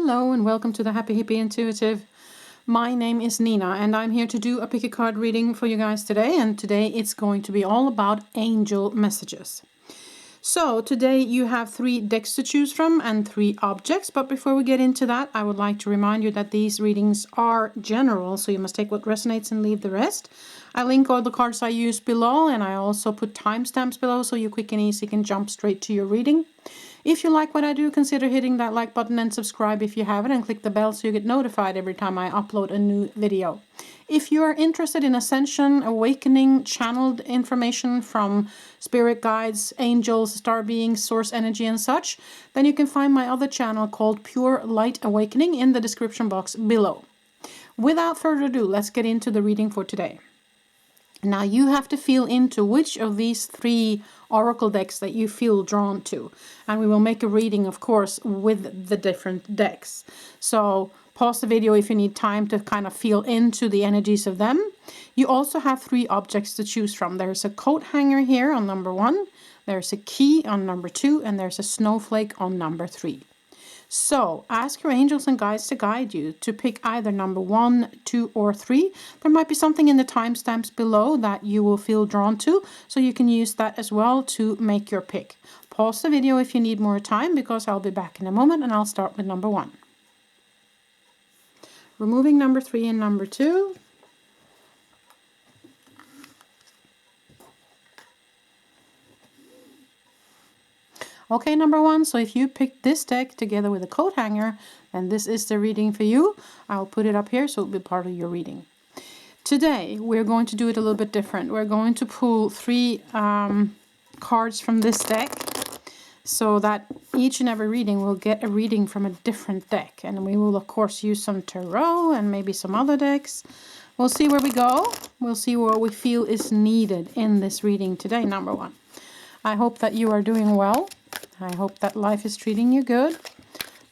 Hello and welcome to the Happy Hippie Intuitive. My name is Nina and I'm here to do a pick a card reading for you guys today, and today it's going to be all about angel messages. So today you have 3 decks to choose from and 3 objects, but before we get into that I would like to remind you that these readings are general, so you must take what resonates and leave the rest. I link all the cards I use below, and I also put timestamps below so you quick and easy can jump straight to your reading. If you like what I do, consider hitting that like button and subscribe if you haven't, and click the bell so you get notified every time I upload a new video. If you are interested in ascension, awakening, channeled information from spirit guides, angels, star beings, source energy and such, then you can find my other channel called Pure Light Awakening in the description box below. Without further ado, let's get into the reading for today. Now you have to feel into which of these 3 oracle decks that you feel drawn to. And we will make a reading, of course, with the different decks. So pause the video if you need time to kind of feel into the energies of them. You also have 3 objects to choose from. There's a coat hanger here on number 1. There's a key on number 2. And there's a snowflake on number 3. So ask your angels and guides to guide you to pick either number 1, 2, or 3. There might be something in the timestamps below that you will feel drawn to, so you can use that as well to make your pick. Pause the video if you need more time, because I'll be back in a moment, and I'll start with number 1. Removing number 3 and number 2. Okay, number 1, so if you picked this deck together with a coat hanger, then this is the reading for you. I'll put it up here so it'll be part of your reading. Today, we're going to do it a little bit different. We're going to pull 3 cards from this deck, so that each and every reading will get a reading from a different deck. And we will, of course, use some tarot and maybe some other decks. We'll see where we go. We'll see what we feel is needed in this reading today, number 1. I hope that you are doing well. I hope that life is treating you good.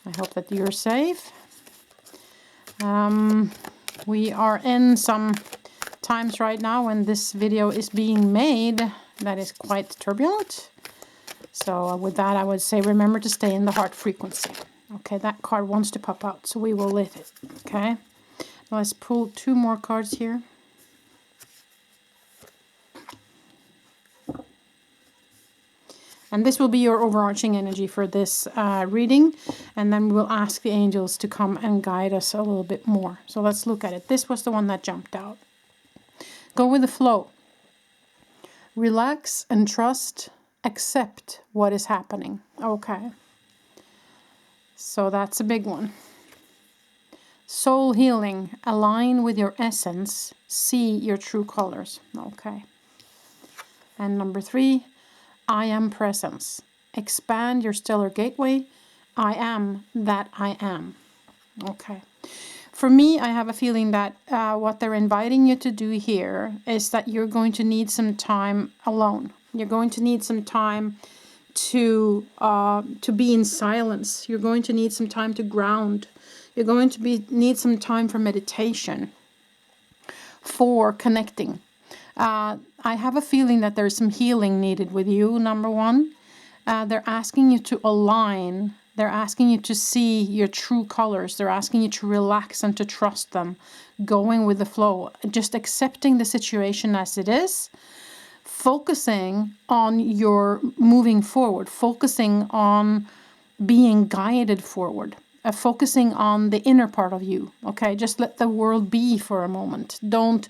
I hope that you're safe. We are in some times right now when this video is being made that is quite turbulent. So with that, I would say remember to stay in the heart frequency. Okay, that card wants to pop out, so we will let it. Okay, now let's pull 2 more cards here. And this will be your overarching energy for this reading. And then we'll ask the angels to come and guide us a little bit more. So let's look at it. This was the one that jumped out. Go with the flow. Relax and trust. Accept what is happening. Okay. So that's a big one. Soul healing. Align with your essence. See your true colors. Okay. And number 3. I am presence. Expand your stellar gateway. I am that I am. Okay. For me, I have a feeling that what they're inviting you to do here is that you're going to need some time alone. You're going to need some time to be in silence. You're going to need some time to ground. You're going to need some time for meditation, for connecting. I have a feeling that there's some healing needed with you, number 1. They're asking you to align. They're asking you to see your true colors. They're asking you to relax and to trust them. Going with the flow. Just accepting the situation as it is. Focusing on your moving forward. Focusing on being guided forward. Focusing on the inner part of you. Okay, just let the world be for a moment. Don't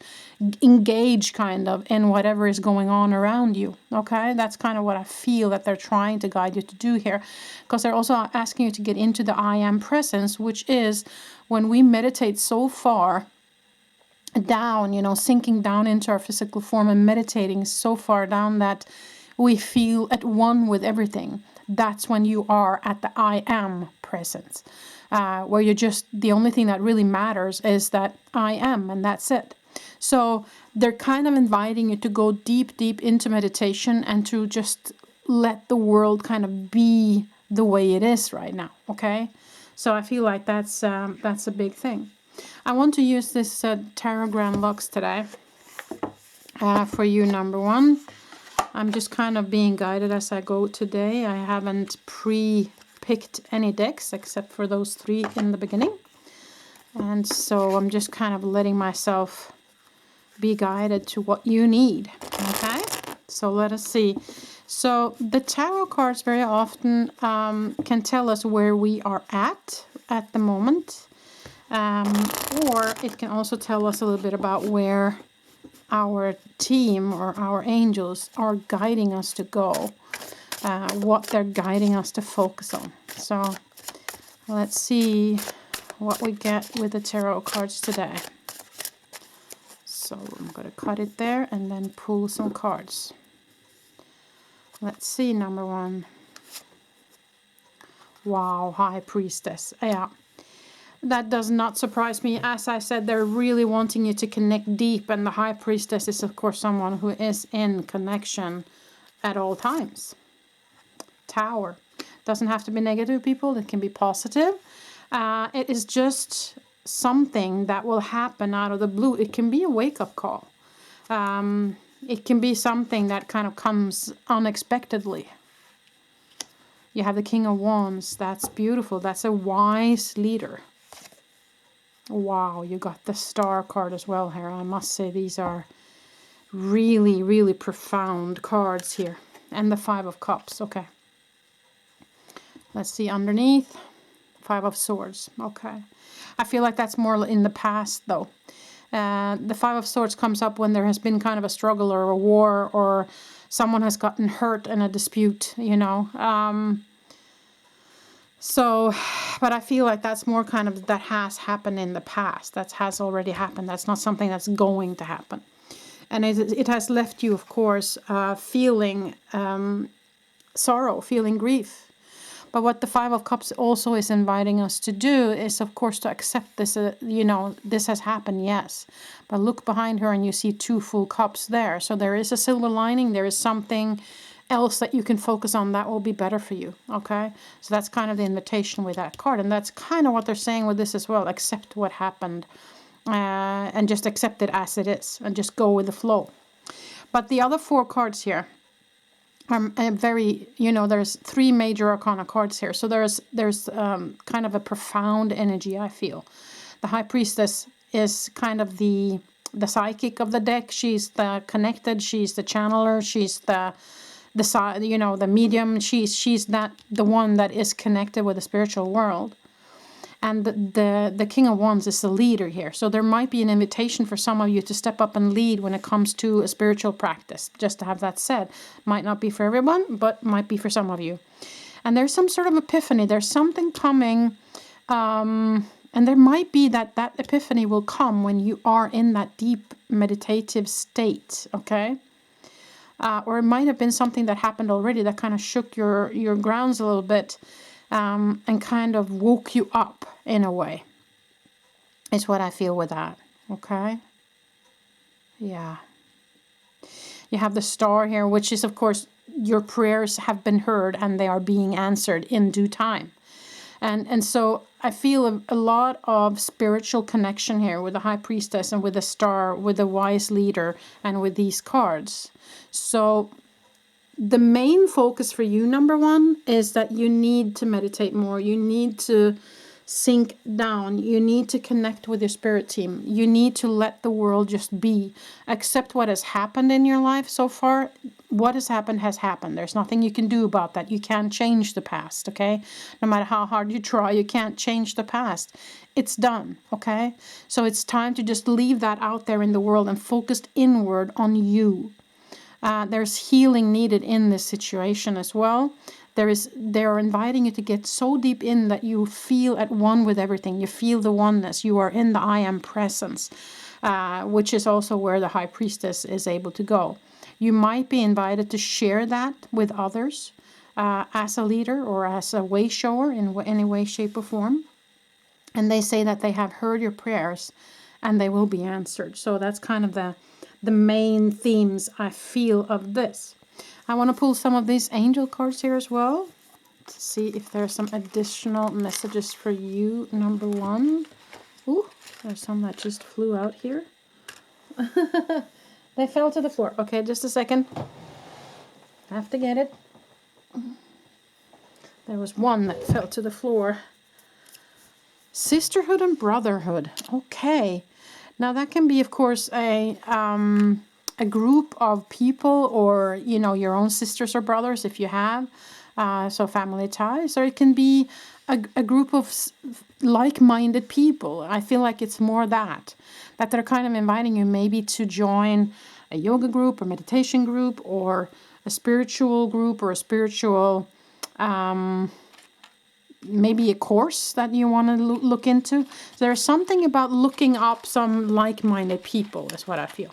engage kind of in whatever is going on around you. Okay, that's kind of what I feel that they're trying to guide you to do here, because they're also asking you to get into the I am presence, which is when we meditate so far down, you know, sinking down into our physical form and meditating so far down that we feel at one with everything. That's when you are at the I am presence, where you're just, the only thing that really matters is that I am, and that's it. So they're kind of inviting you to go deep, deep into meditation and to just let the world kind of be the way it is right now. Okay, so I feel like that's a big thing. I want to use this Tarot Lux today for you, number 1. I'm just kind of being guided as I go today. I haven't picked any decks except for those 3 in the beginning. And so I'm just kind of letting myself be guided to what you need. Okay, so let us see. So the tarot cards very often can tell us where we are at the moment. Or it can also tell us a little bit about where our team or our angels are guiding us to go. What they're guiding us to focus on. So let's see what we get with the tarot cards today. So I'm going to cut it there and then pull some cards. Let's see, number 1. Wow, High Priestess. Yeah, that does not surprise me. As I said, they're really wanting you to connect deep. And the High Priestess is, of course, someone who is in connection at all times. Tower. Doesn't have to be negative, people. It can be positive. It is just something that will happen out of the blue. It can be a wake-up call. It can be something that kind of comes unexpectedly. You have the King of Wands. That's beautiful. That's a wise leader. Wow, you got the Star card as well here. I must say these are really, really profound cards here. And the 5 of Cups. Okay. Let's see underneath. 5 of Swords. Okay. I feel like that's more in the past though. The 5 of Swords comes up when there has been kind of a struggle or a war or someone has gotten hurt in a dispute, you know. But I feel like that's more kind of that has happened in the past. That has already happened. That's not something that's going to happen. And it has left you, of course, feeling sorrow, feeling grief. But what the 5 of Cups also is inviting us to do is, of course, to accept this, you know, this has happened, yes. But look behind her and you see 2 full cups there. So there is a silver lining. There is something else that you can focus on that will be better for you, okay? So that's kind of the invitation with that card. And that's kind of what they're saying with this as well. Accept what happened and just accept it as it is and just go with the flow. But the other 4 cards here, very, you know, there's 3 major arcana cards here. So there's kind of a profound energy, I feel. The High Priestess is kind of the psychic of the deck. She's the connected, she's the channeler, she's the you know, the medium. She's that the one that is connected with the spiritual world. And the King of Wands is the leader here. So there might be an invitation for some of you to step up and lead when it comes to a spiritual practice. Just to have that said. Might not be for everyone, but might be for some of you. And there's some sort of epiphany. There's something coming. And there might be that epiphany will come when you are in that deep meditative state. Okay? Or it might have been something that happened already that kind of shook your grounds a little bit. And kind of woke you up in a way. Is what I feel with that. Okay? Yeah. You have the Star here, which is, of course, your prayers have been heard and they are being answered in due time. And so I feel a lot of spiritual connection here with the High Priestess and with the Star, with the Wise Leader, and with these cards. So the main focus for you, number 1, is that you need to meditate more. You need to sink down. You need to connect with your spirit team. You need to let the world just be. Accept what has happened in your life so far. What has happened has happened. There's nothing you can do about that. You can't change the past, okay? No matter how hard you try, you can't change the past. It's done, okay? So it's time to just leave that out there in the world and focus inward on you. There's healing needed in this situation as well. They are inviting you to get so deep in that you feel at one with everything. You feel the oneness. You are in the I am presence, which is also where the High Priestess is able to go. You might be invited to share that with others as a leader or as a way shower in any way, shape, or form. And they say that they have heard your prayers and they will be answered. So that's kind of the main themes I feel of this. I want to pull some of these angel cards here as well to see if there's some additional messages for you, number 1. Ooh, there's some that just flew out here. They fell to the floor. Okay, just a second. I have to get it. There was one that fell to the floor. Sisterhood and brotherhood. Okay. Now that can be, of course, a group of people, or, you know, your own sisters or brothers if you have, so family ties, or it can be a group of like-minded people. I feel like it's more that they're kind of inviting you maybe to join a yoga group or meditation group or a spiritual group or a spiritual maybe a course that you want to look into. There's something about looking up some like-minded people is what I feel.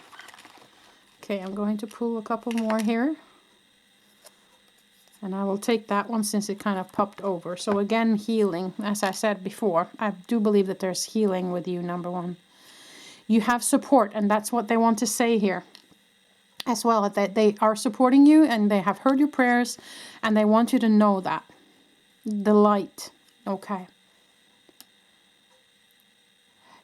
Okay, I'm going to pull a couple more here. And I will take that one since it kind of popped over. So again, healing. As I said before, I do believe that there's healing with you, number one. You have support, and that's what they want to say here as well. That they are supporting you, and they have heard your prayers, and they want you to know that. The light. Okay.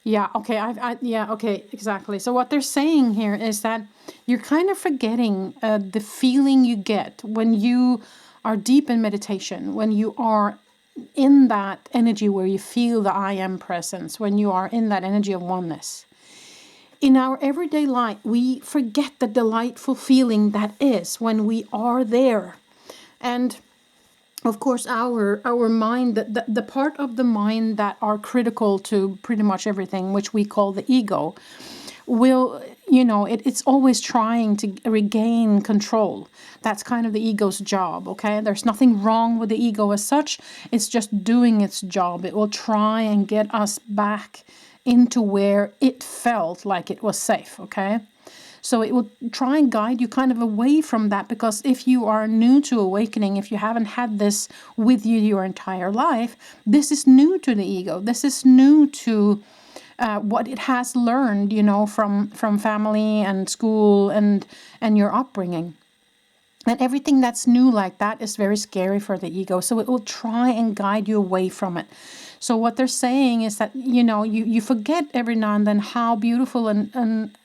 Yeah, okay, yeah, okay, exactly. So what they're saying here is that you're kind of forgetting the feeling you get when you are deep in meditation, when you are in that energy where you feel the I am presence, when you are in that energy of oneness. In our everyday life, we forget the delightful feeling that is when we are there. And of course, our mind, the part of the mind that are critical to pretty much everything, which we call the ego, will, you know, it's always trying to regain control. That's kind of the ego's job, okay? There's nothing wrong with the ego as such. It's just doing its job. It will try and get us back into where it felt like it was safe, okay? So it will try and guide you kind of away from that, because if you are new to awakening, if you haven't had this with you your entire life, this is new to the ego. This is new to what it has learned, you know, from family and school and your upbringing. And everything that's new like that is very scary for the ego. So it will try and guide you away from it. So what they're saying is that, you know, you forget every now and then how beautiful and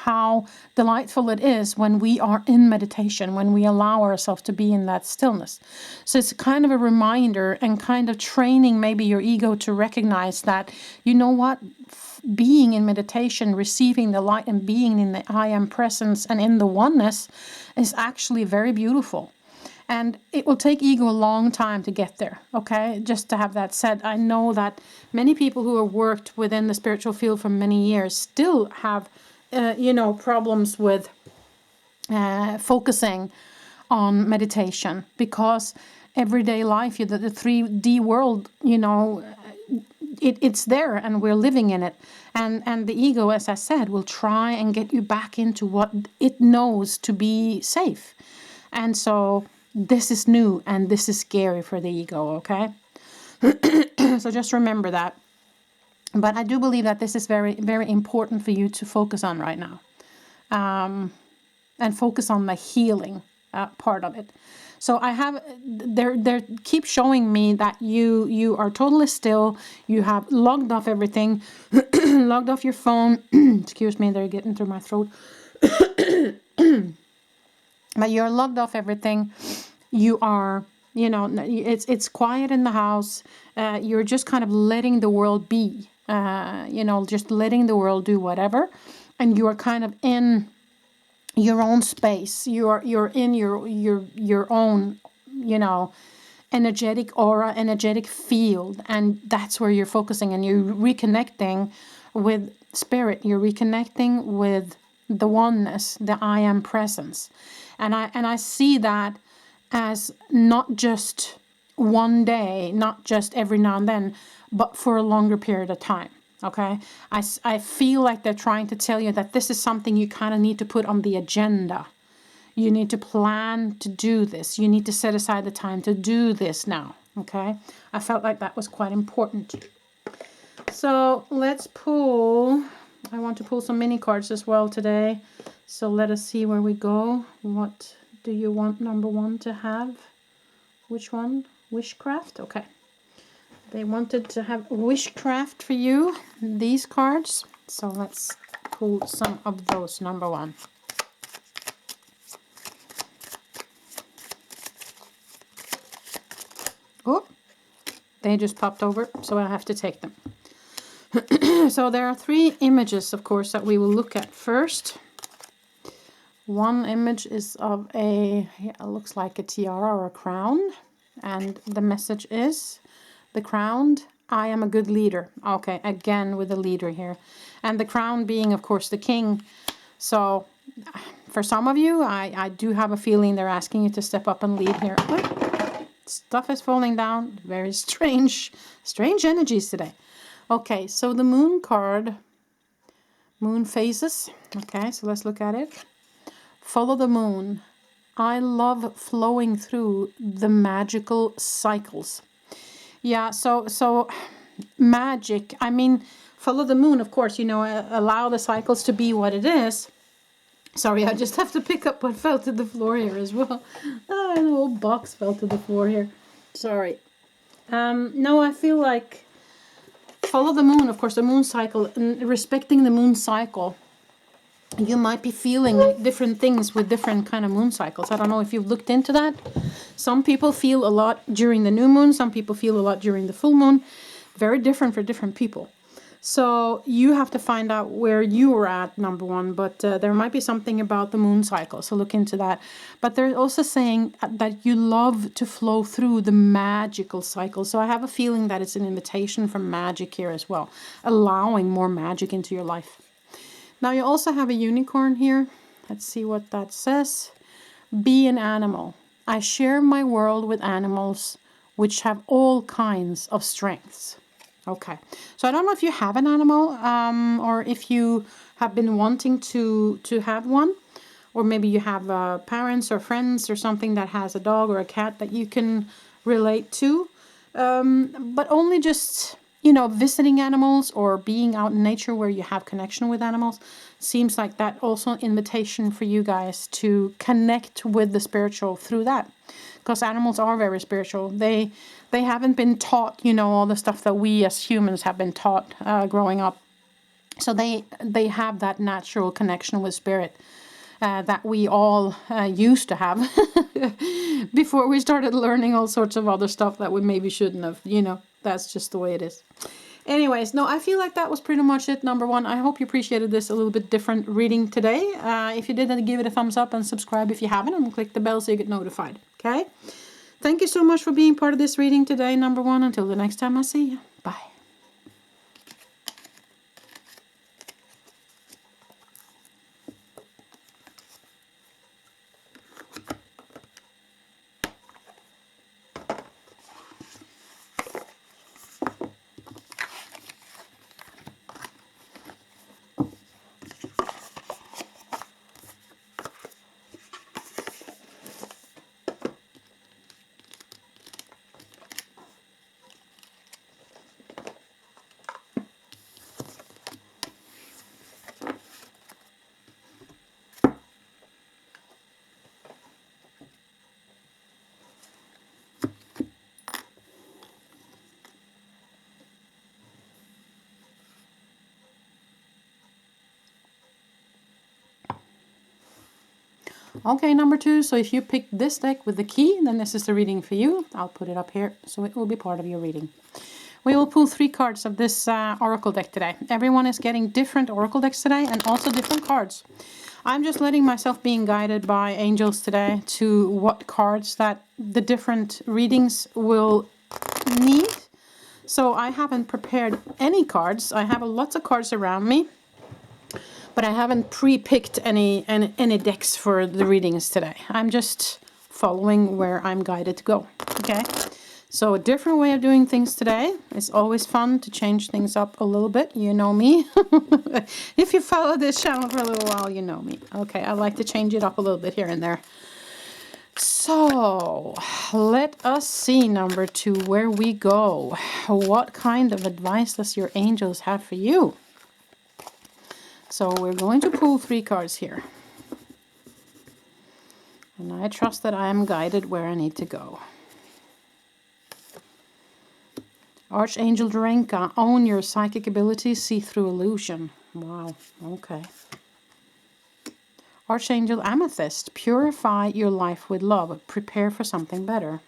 how delightful it is when we are in meditation, when we allow ourselves to be in that stillness. So it's kind of a reminder and kind of training maybe your ego to recognize that, you know what, being in meditation, receiving the light and being in the I am presence and in the oneness is actually very beautiful. And it will take ego a long time to get there, okay? Just to have that said, I know that many people who have worked within the spiritual field for many years still have you know, problems with focusing on meditation, because everyday life, the 3D world, you know, it's there and we're living in it. And the ego, as I said, will try and get you back into what it knows to be safe. And so this is new and this is scary for the ego, okay? So just remember that. But I do believe that this is very, very important for you to focus on right now. And focus on the healing part of it. So I have, they keep showing me that you are totally still. You have logged off everything, logged off your phone. Excuse me, they're getting through my throat. But you're logged off everything. You are, you know, it's quiet in the house. You're just kind of letting the world be. You know, just letting the world do whatever, and you are kind of in your own space. You're in your own, you know, energetic aura, energetic field, and that's where you're focusing, and you're reconnecting with spirit. You're reconnecting with the oneness, the I am presence, and I see that as not just one day, not just every now and then, but for a longer period of time. Okay, I feel like they're trying to tell you that this is something you kind of need to put on the agenda. You need to plan to do this. You need to set aside the time to do this now. Okay, I felt like that was quite important. So let's pull. I want to pull some mini cards as well today. So let us see where we go. What do you want number one to have? Which one? Wishcraft? Okay. They wanted to have Wishcraft for you, these cards. So let's pull some of those, number one. Oh, They just popped over, so I have to take them. So there are 3 images, of course, that we will look at first. One image is of it looks like a tiara or a crown. And the message is, the crowned, I am a good leader. Okay, again with the leader here. And the crown being, of course, the king. So for some of you, I do have a feeling they're asking you to step up and lead here. Stuff is falling down. Very strange energies today. Okay, so the moon card, moon phases. Okay, so let's look at it. Follow the moon. I love flowing through the magical cycles. Yeah, so magic. I mean, follow the moon, of course, you know, allow the cycles to be what it is. Sorry, I just have to pick up what fell to the floor here as well. Oh, an old box fell to the floor here. Sorry. No, I feel like follow the moon, of course, the moon cycle, and respecting the moon cycle. You might be feeling different things with different kind of moon cycles. I don't know if you've looked into that. Some people feel a lot during the new moon. Some people feel a lot during the full moon. Very different for different people. So you have to find out where you are at, number one. But there might be something about the moon cycle. So look into that. But they're also saying that you love to flow through the magical cycle. So I have a feeling that it's an invitation from magic here as well. Allowing more magic into your life. Now you also have a unicorn here. Let's see what that says. Be an animal. I share my world with animals which have all kinds of strengths. Okay, so I don't know if you have an animal or if you have been wanting to have one, or maybe you have parents or friends or something that has a dog or a cat that you can relate to, but only just, you know, visiting animals or being out in nature where you have connection with animals. Seems like that also an invitation for you guys to connect with the spiritual through that, because animals are very spiritual. They haven't been taught, you know, all the stuff that we as humans have been taught growing up. So they have that natural connection with spirit that we all used to have before we started learning all sorts of other stuff that we maybe shouldn't have. You know, that's just the way it is. Anyways, no, I feel like that was pretty much it, number one. I hope you appreciated this a little bit different reading today. If you did, then give it a thumbs up and subscribe if you haven't, and click the bell so you get notified. Okay? Thank you so much for being part of this reading today, number one. Until the next time I see you. Bye. Okay, number two, so if you picked this deck with the key, then this is the reading for you. I'll put it up here so it will be part of your reading. We will pull 3 cards of this oracle deck today. Everyone is getting different oracle decks today and also different cards. I'm just letting myself being guided by angels today to what cards that the different readings will need. So I haven't prepared any cards. I have lots of cards around me, but I haven't pre-picked any decks for the readings today. I'm just following where I'm guided to go. Okay, so a different way of doing things today. It's always fun to change things up a little bit. You know me. If you follow this channel for a little while, you know me. Okay, I like to change it up a little bit here and there. So let us see, number two, where we go. What kind of advice does your angels have for you? So we're going to pull 3 cards here. And I trust that I am guided where I need to go. Archangel Durenka, own your psychic abilities, see through illusion. Wow, okay. Archangel Amethyst, purify your life with love, prepare for something better.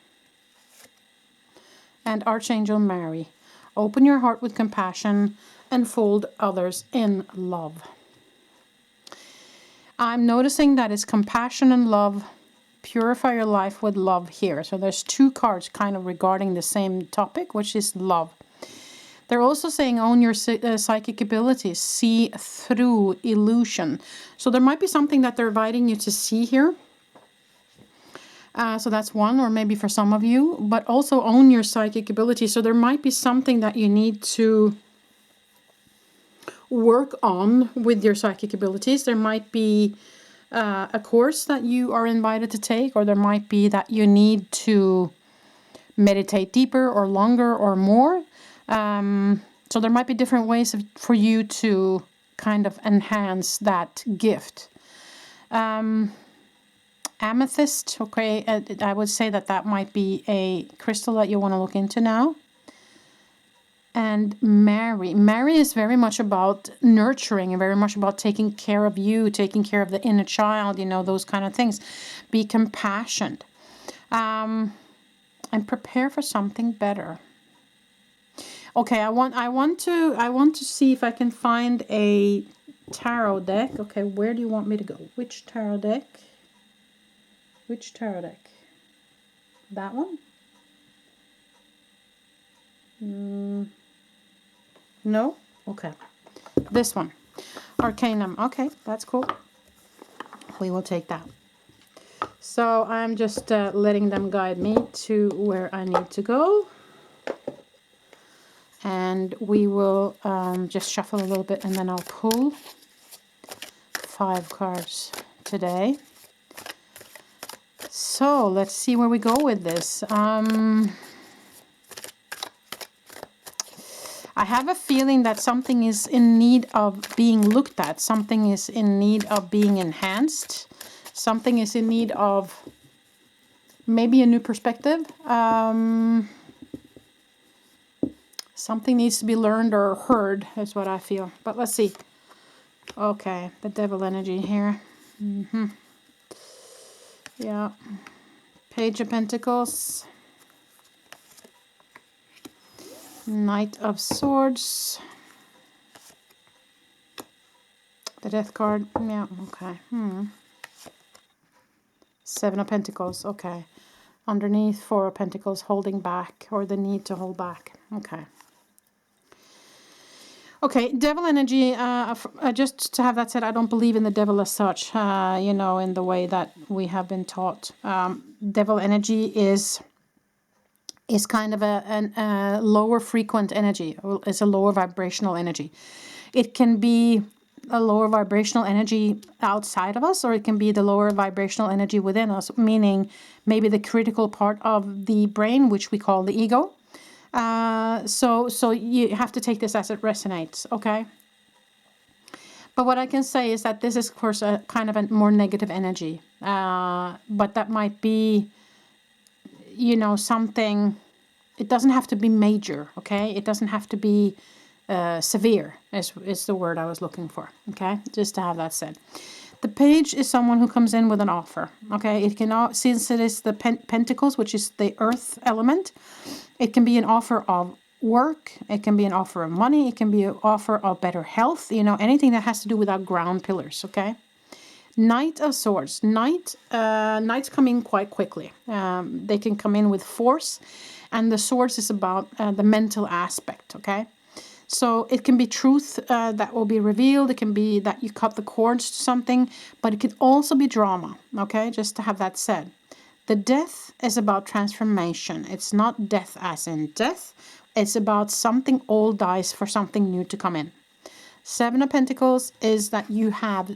and Archangel Mary. Open your heart with compassion and fold others in love. I'm noticing that it's compassion and love. Purify your life with love here. So there's 2 cards kind of regarding the same topic, which is love. They're also saying own your psychic abilities. See through illusion. So there might be something that they're inviting you to see here. So that's one, or maybe for some of you. But also own your psychic abilities. So there might be something that you need to work on with your psychic abilities. There might be a course that you are invited to take, or there might be that you need to meditate deeper or longer or more. So there might be different ways for you to kind of enhance that gift. Amethyst, okay, I would say that might be a crystal that you want to look into now. And Mary. Mary is very much about nurturing and very much about taking care of you, taking care of the inner child, you know, those kind of things. Be compassionate. And prepare for something better. Okay, I want to see if I can find a tarot deck. Okay, where do you want me to go? Which tarot deck? Which tarot deck? That one? No? Okay. This one. Arcanum. Okay, that's cool. We will take that. So I'm just letting them guide me to where I need to go. And we will just shuffle a little bit and then I'll pull 5 cards today. So let's see where we go with this. I have a feeling that something is in need of being looked at. Something is in need of being enhanced. Something is in need of maybe a new perspective. Something needs to be learned or heard is what I feel. But let's see. Okay, the devil energy here. Yeah. Page of Pentacles. Knight of Swords. The Death card. Yeah, okay. 7 of Pentacles. Okay. Underneath 4 of Pentacles, holding back, or the need to hold back. Okay. Okay, devil energy, just to have that said, I don't believe in the devil as such, you know, in the way that we have been taught. Devil energy is kind of a lower frequent energy. It's a lower vibrational energy. It can be a lower vibrational energy outside of us, or it can be the lower vibrational energy within us, meaning maybe the critical part of the brain, which we call the ego. So you have to take this as it resonates, okay? But what I can say is that this is, of course, a kind of a more negative energy. But that might be, you know, something. It doesn't have to be major, okay? It doesn't have to be severe, is the word I was looking for, okay? Just to have that said. The page is someone who comes in with an offer, okay? It can, since it is the pentacles, which is the earth element, it can be an offer of work, it can be an offer of money, it can be an offer of better health, you know, anything that has to do with our ground pillars, okay? Knight of Swords. Knights come in quite quickly. They can come in with force, and the swords is about the mental aspect, okay? So it can be truth that will be revealed. It can be that you cut the cords to something, but it could also be drama, okay? Just to have that said. The death is about transformation. It's not death as in death. It's about something old dies for something new to come in. 7 of Pentacles is that you have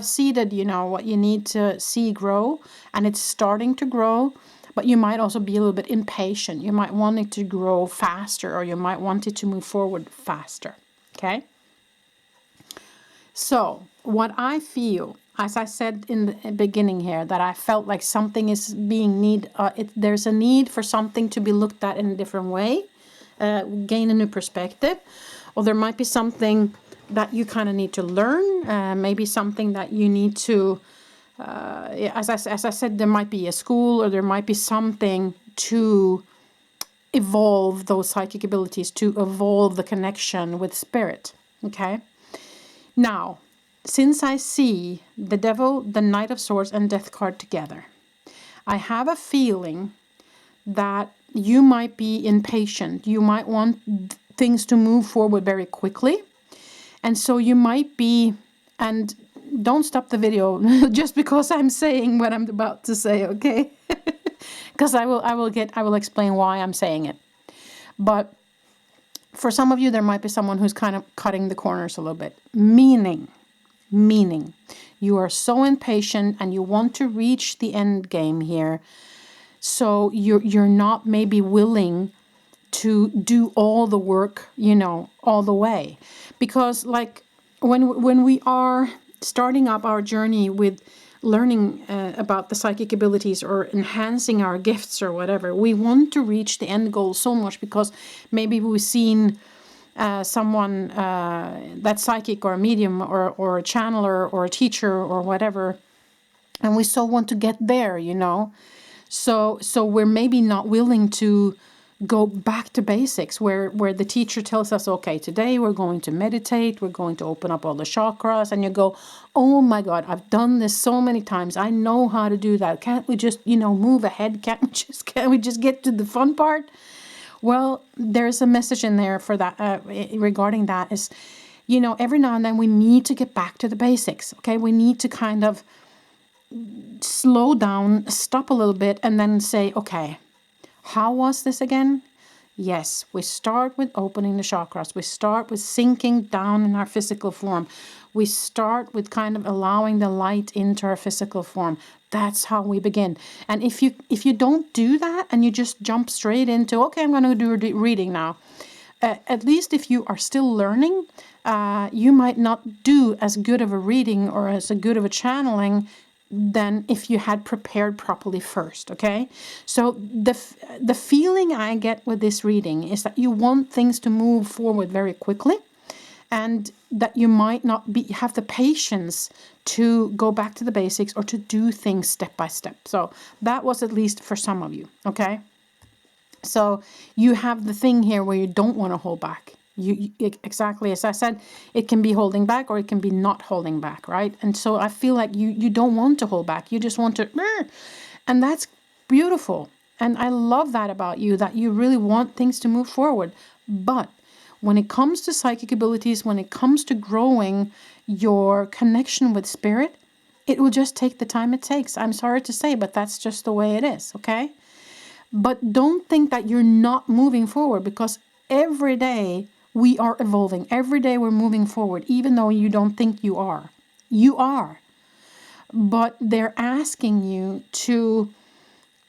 seeded, you know, what you need to see grow, and it's starting to grow. But you might also be a little bit impatient. You might want it to grow faster, or you might want it to move forward faster. Okay? So, what I feel, as I said in the beginning here, that I felt like something is being there's a need for something to be looked at in a different way, gain a new perspective, or there might be something that you kind of need to learn, maybe something that you need to, as I said, there might be a school, or there might be something to evolve those psychic abilities, to evolve the connection with spirit. Okay. Now, since I see the Devil, the Knight of Swords, and Death card together, I have a feeling that you might be impatient. You might want things to move forward very quickly. And so you might be, and don't stop the video just because I'm saying what I'm about to say, okay? Because I will explain why I'm saying it. But for some of you, there might be someone who's kind of cutting the corners a little bit. Meaning, you are so impatient and you want to reach the end game here. So you're not maybe willing to do all the work, all the way. Because like when we are starting up our journey with learning about the psychic abilities or enhancing our gifts or whatever, we want to reach the end goal so much because maybe we've seen someone that's psychic or a medium or a channeler or a teacher or whatever, and we so want to get there, So we're maybe not willing to go back to basics where the teacher tells us, okay, today we're going to meditate, we're going to open up all the chakras, and you go, oh my God, I've done this so many times. I know how to do that. Can't we just, move ahead? Can't we just get to the fun part? Well, there's a message in there for that, regarding that is, every now and then we need to get back to the basics. Okay. We need to kind of slow down, stop a little bit, and then say, okay, how was this again? Yes, we start with opening the chakras. We start with sinking down in our physical form. We start with kind of allowing the light into our physical form. That's how we begin. And if you don't do that and you just jump straight into, okay, I'm going to do a reading now. At least if you are still learning, you might not do as good of a reading or as good of a channeling than if you had prepared properly first, okay? So the feeling I get with this reading is that you want things to move forward very quickly, and that you might not have the patience to go back to the basics or to do things step by step. So that was at least for some of you, okay? So you have the thing here where you don't want to hold back. You exactly as I said, it can be holding back or it can be not holding back, right? And so I feel like you don't want to hold back. You just want to, and that's beautiful. And I love that about you, that you really want things to move forward. But when it comes to psychic abilities, when it comes to growing your connection with spirit, it will just take the time it takes. I'm sorry to say, but that's just the way it is, okay? But don't think that you're not moving forward, because every day we are evolving. Every day we're moving forward, even though you don't think you are. You are. But they're asking you to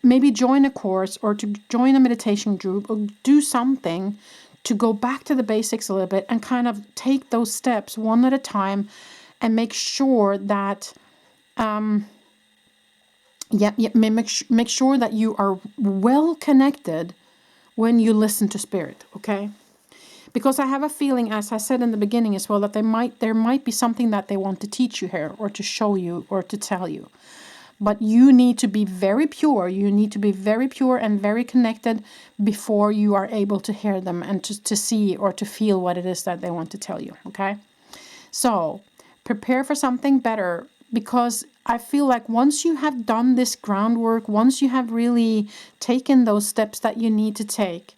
maybe join a course or to join a meditation group or do something to go back to the basics a little bit and kind of take those steps one at a time and make sure that make sure that you are well connected when you listen to spirit, okay? Because I have a feeling, as I said in the beginning as well, that there might be something that they want to teach you here or to show you or to tell you. But you need to be very pure. You need to be very pure and very connected before you are able to hear them and to see or to feel what it is that they want to tell you, okay? So prepare for something better, because I feel like once you have done this groundwork, once you have really taken those steps that you need to take,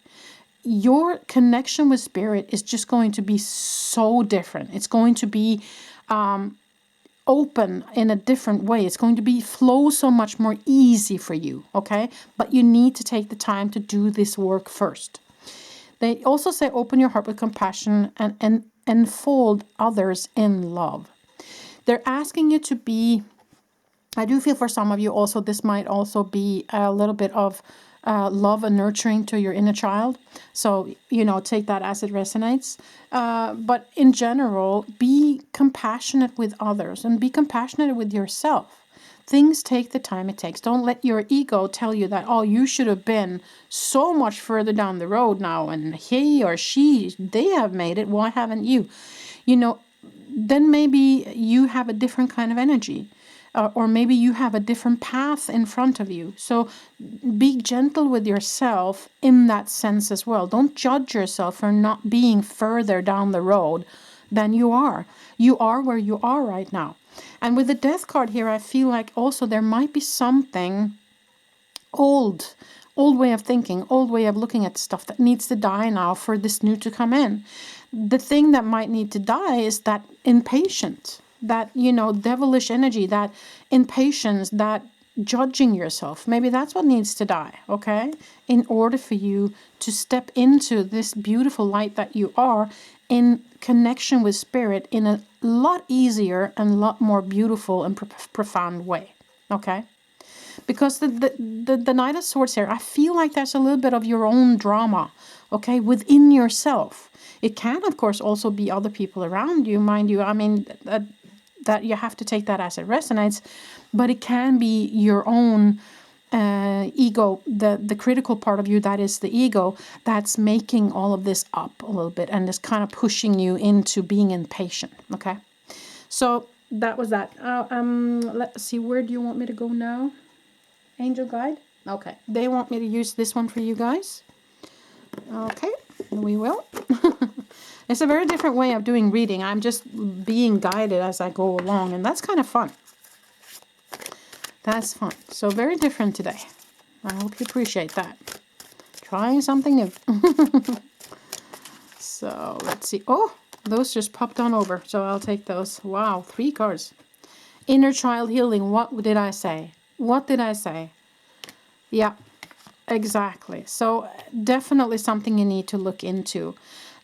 your connection with spirit is just going to be so different. It's going to be open in a different way. It's going to be flow so much more easy for you, okay? But you need to take the time to do this work first. They also say open your heart with compassion and enfold others in love. They're asking you to be, I do feel for some of you also, this might also be a little bit of love and nurturing to your inner child. So, take that as it resonates. But in general, be compassionate with others and be compassionate with yourself. Things take the time it takes. Don't let your ego tell you that, oh, you should have been so much further down the road now, and he or she, they have made it. Why haven't you? Then maybe you have a different kind of energy. or maybe you have a different path in front of you. So be gentle with yourself in that sense as well. Don't judge yourself for not being further down the road than you are. You are where you are right now. And with the death card here, I feel like also there might be something old way of thinking, old way of looking at stuff that needs to die now for this new to come in. The thing that might need to die is that impatience, that, you know, devilish energy, that impatience, that judging yourself. Maybe that's what needs to die, okay? In order for you to step into this beautiful light that you are in connection with spirit in a lot easier and lot more beautiful and profound way, okay? Because the Knight of Swords here, I feel like there's a little bit of your own drama, okay, within yourself. It can, of course, also be other people around you, mind you. I mean, that you have to take that as it resonates, but it can be your own ego, the critical part of you, that is the ego, that's making all of this up a little bit and is kind of pushing you into being impatient, okay? So that was that. Let's see, where do you want me to go now? Angel guide? Okay. They want me to use this one for you guys. Okay, we will. It's a very different way of doing reading. I'm just being guided as I go along, and that's kind of fun. That's fun. So very different today. I hope you appreciate that. Trying something new. So let's see. Oh, those just popped on over, so I'll take those. Wow, 3 cards. Inner child healing. What did I say? What did I say? Yeah, exactly. So definitely something you need to look into.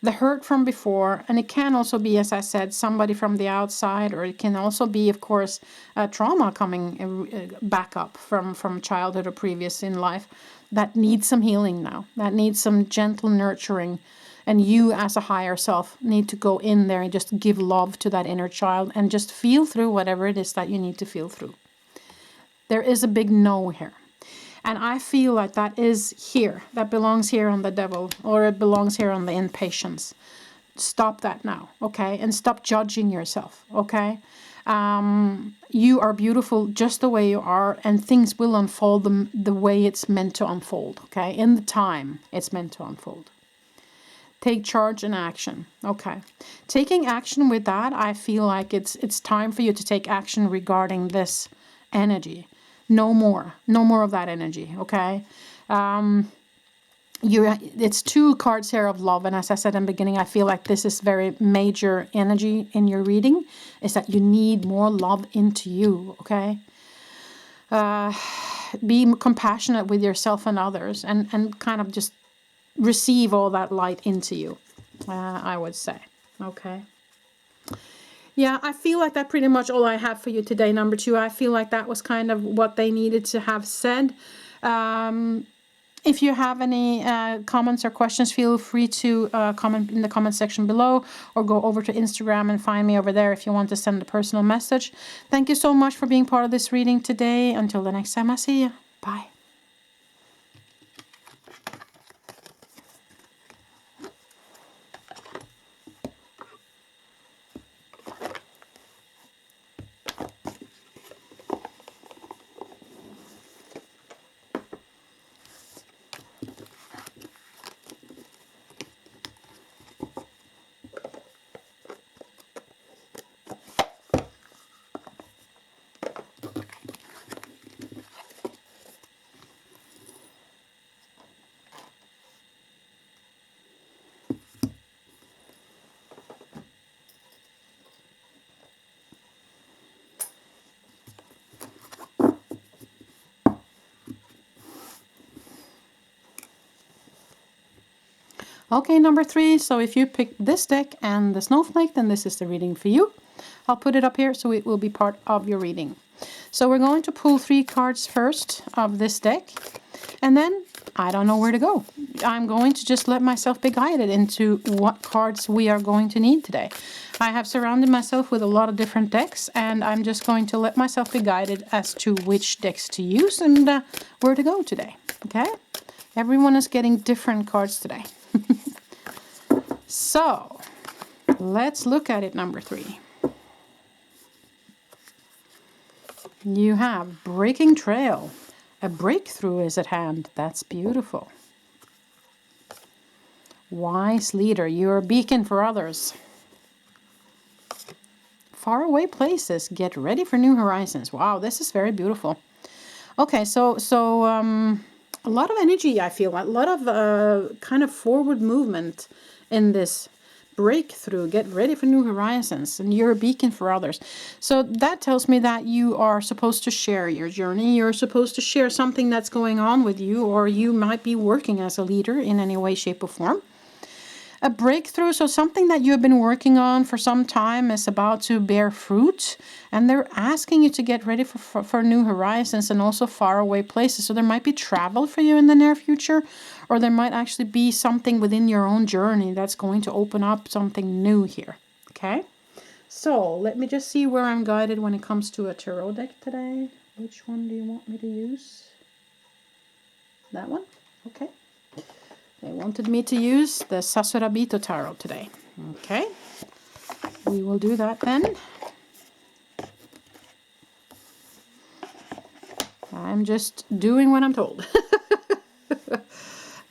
The hurt from before, and it can also be, as I said, somebody from the outside, or it can also be, of course, trauma coming back up from childhood or previous in life that needs some healing now, that needs some gentle nurturing. And you as a higher self need to go in there and just give love to that inner child and just feel through whatever it is that you need to feel through. There is a big no here. And I feel like that is here. That belongs here on the devil, or it belongs here on the impatience. Stop that now, okay? And stop judging yourself, okay? You are beautiful just the way you are, and things will unfold the way it's meant to unfold, okay? In the time it's meant to unfold. Take charge and action. Okay. Taking action with that, I feel like it's time for you to take action regarding this energy. No more. No more of that energy. Okay. It's 2 cards here of love, and as I said in the beginning, I feel like this is very major energy in your reading, is that you need more love into you. Okay. Be compassionate with yourself and others, and kind of just receive all that light into you, I would say. Okay. Yeah, I feel like that's pretty much all I have for you today, number 2. I feel like that was kind of what they needed to have said. If you have any comments or questions, feel free to comment in the comment section below, or go over to Instagram and find me over there if you want to send a personal message. Thank you so much for being part of this reading today. Until the next time I see you. Bye. Okay, number 3. So if you pick this deck and the snowflake, then this is the reading for you. I'll put it up here so it will be part of your reading. So we're going to pull 3 cards first of this deck, and then I don't know where to go. I'm going to just let myself be guided into what cards we are going to need today. I have surrounded myself with a lot of different decks, and I'm just going to let myself be guided as to which decks to use and where to go today. Okay? Everyone is getting different cards today. So, let's look at it, number 3. You have breaking trail. A breakthrough is at hand. That's beautiful. Wise leader. You're a beacon for others. Faraway places. Get ready for new horizons. Wow, this is very beautiful. Okay, so a lot of energy, I feel. A lot of kind of forward movement in this breakthrough. Get ready for new horizons, and you're a beacon for others. So that tells me that you are supposed to share your journey. You're supposed to share something that's going on with you, or you might be working as a leader in any way, shape, or form. A breakthrough, so something that you've been working on for some time is about to bear fruit, and they're asking you to get ready for new horizons and also faraway places. So there might be travel for you in the near future, or there might actually be something within your own journey that's going to open up something new here. Okay, so let me just see where I'm guided when it comes to a tarot deck today. Which one do you want me to use? That one? Okay. They wanted me to use the Sasurabito Tarot today. Okay, we will do that then. I'm just doing what I'm told.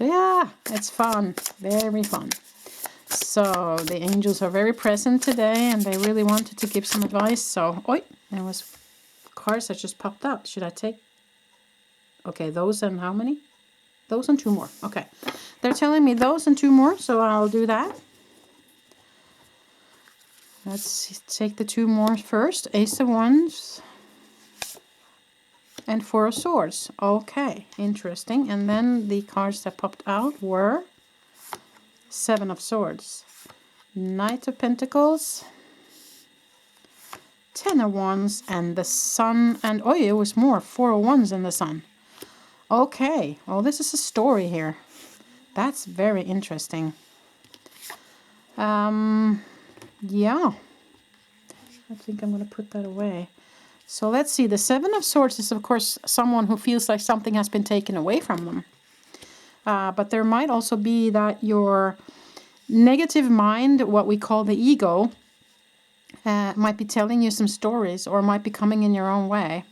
Yeah, it's fun. Very fun. So the angels are very present today, and they really wanted to give some advice. So, oi, there was cards that just popped out. Should I take? Okay, those and how many? Those and 2 more. Okay. They're telling me those and 2 more, so I'll do that. Let's take the 2 more first. Ace of Wands and 4 of Swords. Okay, interesting. And then the cards that popped out were 7 of Swords, Knight of Pentacles, 10 of Wands, and the Sun. And oh, it was more, 4 of Wands and the Sun. Okay, well, this is a story here. That's very interesting. Yeah. I think I'm going to put that away. So let's see. The 7 of Swords is, of course, someone who feels like something has been taken away from them. But there might also be that your negative mind, what we call the ego, might be telling you some stories or might be coming in your own way.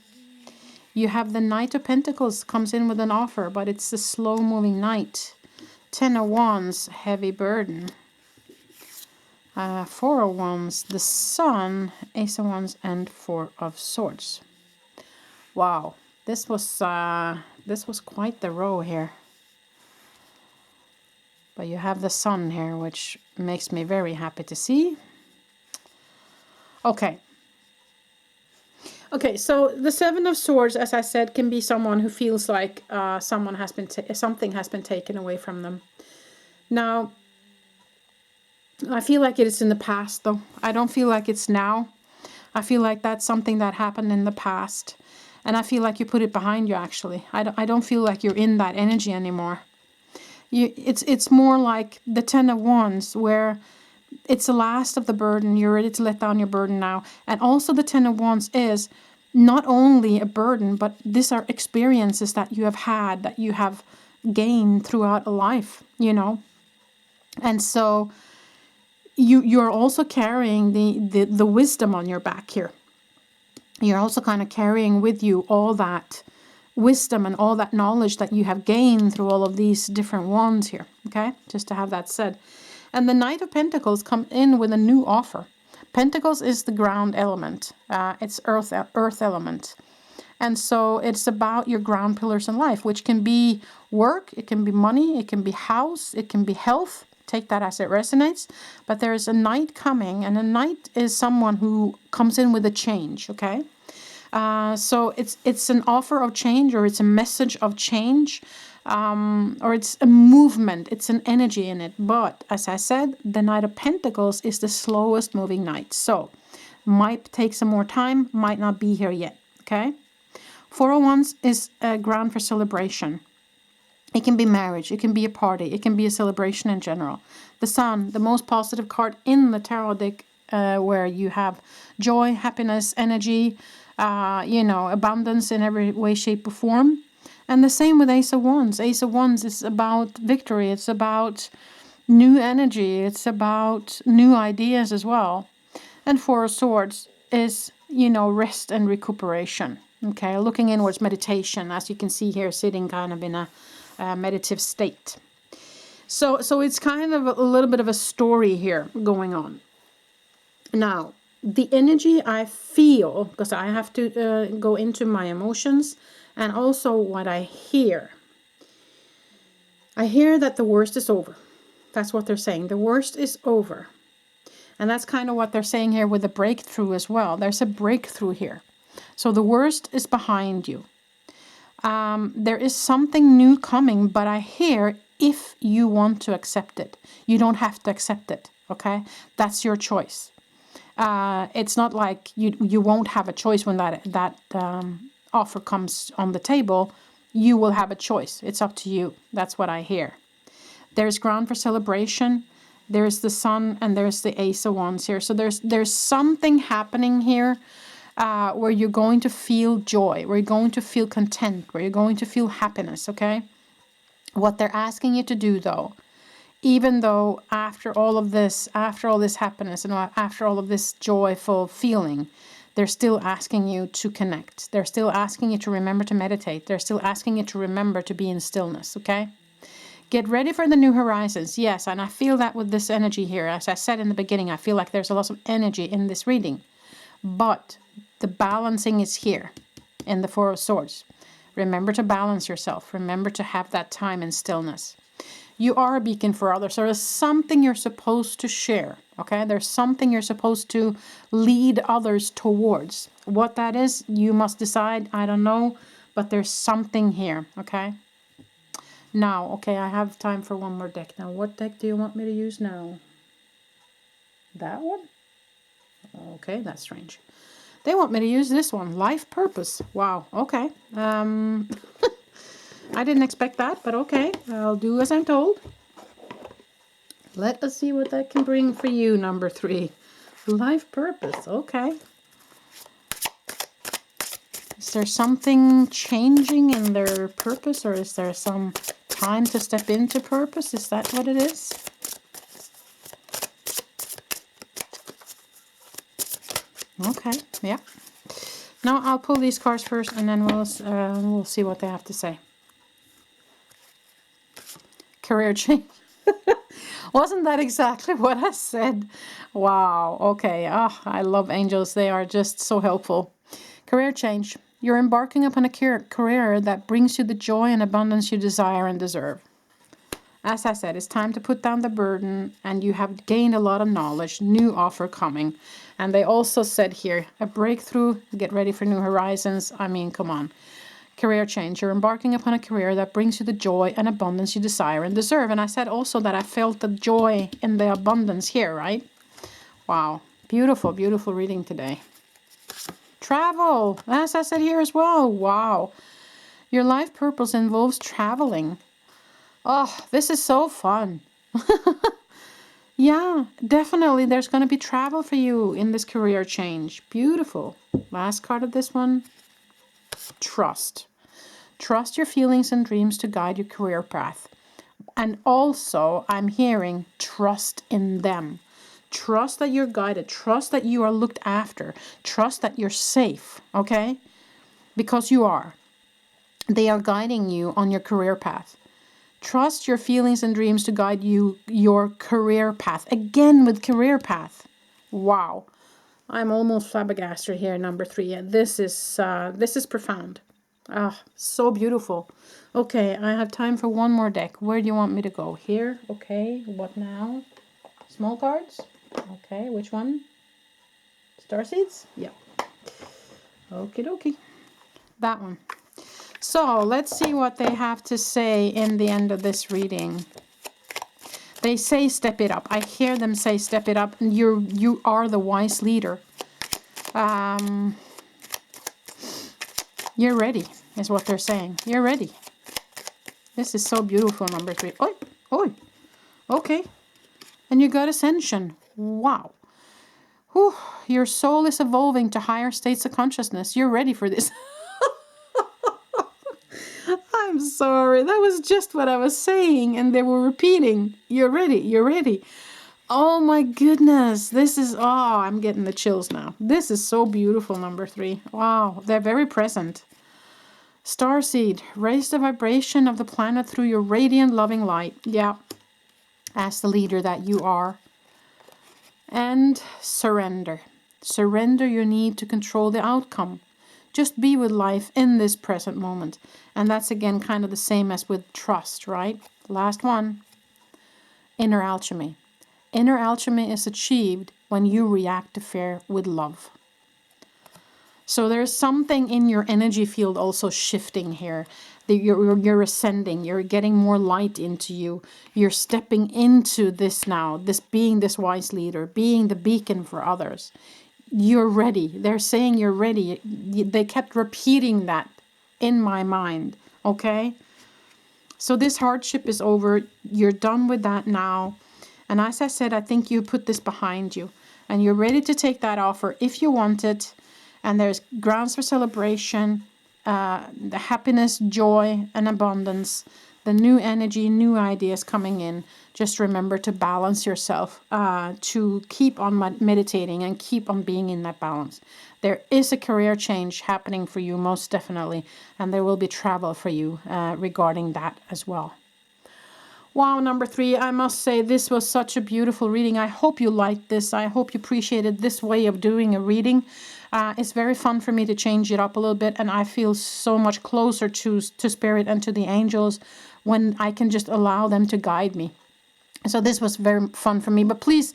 You have the Knight of Pentacles comes in with an offer, but it's a slow-moving knight. 10 of Wands, heavy burden. 4 of Wands, the Sun, Ace of Wands, and 4 of Swords. Wow, this was quite the row here. But you have the Sun here, which makes me very happy to see. Okay. Okay, so the 7 of Swords, as I said, can be someone who feels like something has been taken away from them. Now, I feel like it is in the past, though. I don't feel like it's now. I feel like that's something that happened in the past. And I feel like you put it behind you, actually. I don't feel like you're in that energy anymore. It's more like the 10 of Wands, where it's the last of the burden. You're ready to let down your burden now. And also the 10 of Wands is not only a burden, but these are experiences that you have had, that you have gained throughout a life, you know. And so you're also carrying the wisdom on your back here. You're also kind of carrying with you all that wisdom and all that knowledge that you have gained through all of these different wands here. Okay, just to have that said. And the Knight of Pentacles come in with a new offer. Pentacles is the ground element. It's earth element. And so it's about your ground pillars in life, which can be work, it can be money, it can be house, it can be health. Take that as it resonates. But there is a knight coming, and a knight is someone who comes in with a change, okay? So it's an offer of change, or it's a message of change, or it's a movement, it's an energy in it. But as I said, the Knight of Pentacles is the slowest moving knight. So might take some more time, might not be here yet, okay? 4 of Wands is a ground for celebration. It can be marriage, it can be a party, it can be a celebration in general. The Sun, the most positive card in the tarot deck, where you have joy, happiness, energy, abundance in every way, shape, or form. And the same with Ace of Wands. Ace of Wands is about victory, it's about new energy, it's about new ideas as well. And 4 of Swords is, rest and recuperation. Okay, looking inwards, meditation, as you can see here, sitting kind of in a meditative state. So it's kind of a little bit of a story here going on. Now, the energy I feel, because I have to go into my emotions and also what I hear. I hear that the worst is over. That's what they're saying. The worst is over. And that's kind of what they're saying here with the breakthrough as well. There's a breakthrough here. So the worst is behind you. There is something new coming, but I hear if you want to accept it. You don't have to accept it, okay? That's your choice. It's not like you won't have a choice when that offer comes on the table. You will have a choice. It's up to you. That's what I hear. There's ground for celebration. There's the sun and there's the Ace of Wands here. So there's something happening here where you're going to feel joy, where you're going to feel content, where you're going to feel happiness, okay? What they're asking you to do, though, even though after all this happiness and after all of this joyful feeling, they're still asking you to connect. They're still asking you to remember to meditate. They're still asking you to remember to be in stillness, okay? Get ready for the new horizons. Yes, and I feel that with this energy here. As I said in the beginning, I feel like there's a lot of energy in this reading. But the balancing is here in the Four of Swords. Remember to balance yourself. Remember to have that time in stillness. You are a beacon for others. There is something you're supposed to share. Okay, there's something you're supposed to lead others towards. What that is, you must decide. I don't know, but there's something here. Okay. Now, okay, I have time for one more deck. Now, what deck do you want me to use now? That one? Okay, that's strange. They want me to use this one, Life Purpose. Wow, okay. I didn't expect that, but okay. I'll do as I'm told. Let us see what that can bring for you, number 3. Life Purpose, okay. Is there something changing in their purpose, or is there some time to step into purpose? Is that what it is? Okay, yeah. Now I'll pull these cards first, and then we'll see what they have to say. Career change. Wasn't that exactly what I said? Wow. Okay. I love angels. They are just so helpful. Career change. You're embarking upon a career that brings you the joy and abundance you desire and deserve. As I said, it's time to put down the burden, and you have gained a lot of knowledge. New offer coming. And they also said here, a breakthrough, get ready for new horizons. I mean, come on. Career change. You're embarking upon a career that brings you the joy and abundance you desire and deserve. And I said also that I felt the joy and the abundance here, right? Wow. Beautiful, beautiful reading today. Travel. As I said here as well. Wow. Your life purpose involves traveling. Oh, this is so fun. Yeah, definitely there's going to be travel for you in this career change. Beautiful. Last card of this one. Trust. Trust your feelings and dreams to guide your career path. And also, I'm hearing trust in them. Trust that you're guided. Trust that you are looked after. Trust that you're safe, okay? Because you are. They are guiding you on your career path. Trust your feelings and dreams to guide you, your career path. Again with career path. Wow. I'm almost flabbergasted here, number 3. This is profound. Ah, so beautiful. Okay, I have time for one more deck. Where do you want me to go? Here? Okay, what now? Small cards? Okay, which one? Starseeds? Yeah. Okie dokie. That one. So, let's see what they have to say in the end of this reading. They say step it up. I hear them say step it up. You are the wise leader. You're ready, is what they're saying. You're ready. This is so beautiful, number 3. Oi, oi. Okay. And you got ascension. Wow. Whew. Your soul is evolving to higher states of consciousness. You're ready for this. I'm sorry. That was just what I was saying, and they were repeating. You're ready. You're ready. Oh my goodness. This is, oh, I'm getting the chills now. This is so beautiful, number 3. Wow, they're very present. Starseed, raise the vibration of the planet through your radiant, loving light. Yeah, as the leader that you are. And surrender. Surrender your need to control the outcome. Just be with life in this present moment. And that's again kind of the same as with trust, right? Last one. Inner alchemy. Inner alchemy is achieved when you react to fear with love. So there's something in your energy field also shifting here. You're ascending, you're getting more light into you. You're stepping into this now, this being this wise leader, being the beacon for others. You're ready. They're saying you're ready. They kept repeating that in my mind, okay? So this hardship is over. You're done with that now. And as I said, I think you put this behind you. And you're ready to take that offer if you want it. And there's grounds for celebration, the happiness, joy, and abundance, the new energy, new ideas coming in. Just remember to balance yourself, to keep on meditating and keep on being in that balance. There is a career change happening for you, most definitely. And there will be travel for you regarding that as well. Wow, number 3, I must say this was such a beautiful reading. I hope you liked this. I hope you appreciated this way of doing a reading. It's very fun for me to change it up a little bit, and I feel so much closer to Spirit and to the angels when I can just allow them to guide me. So this was very fun for me. But please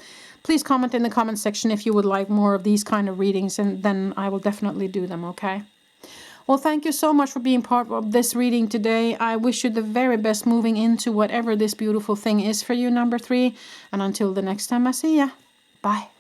comment in the comment section if you would like more of these kind of readings, and then I will definitely do them, okay? Well, thank you so much for being part of this reading today. I wish you the very best moving into whatever this beautiful thing is for you, number 3. And until the next time I see ya, bye.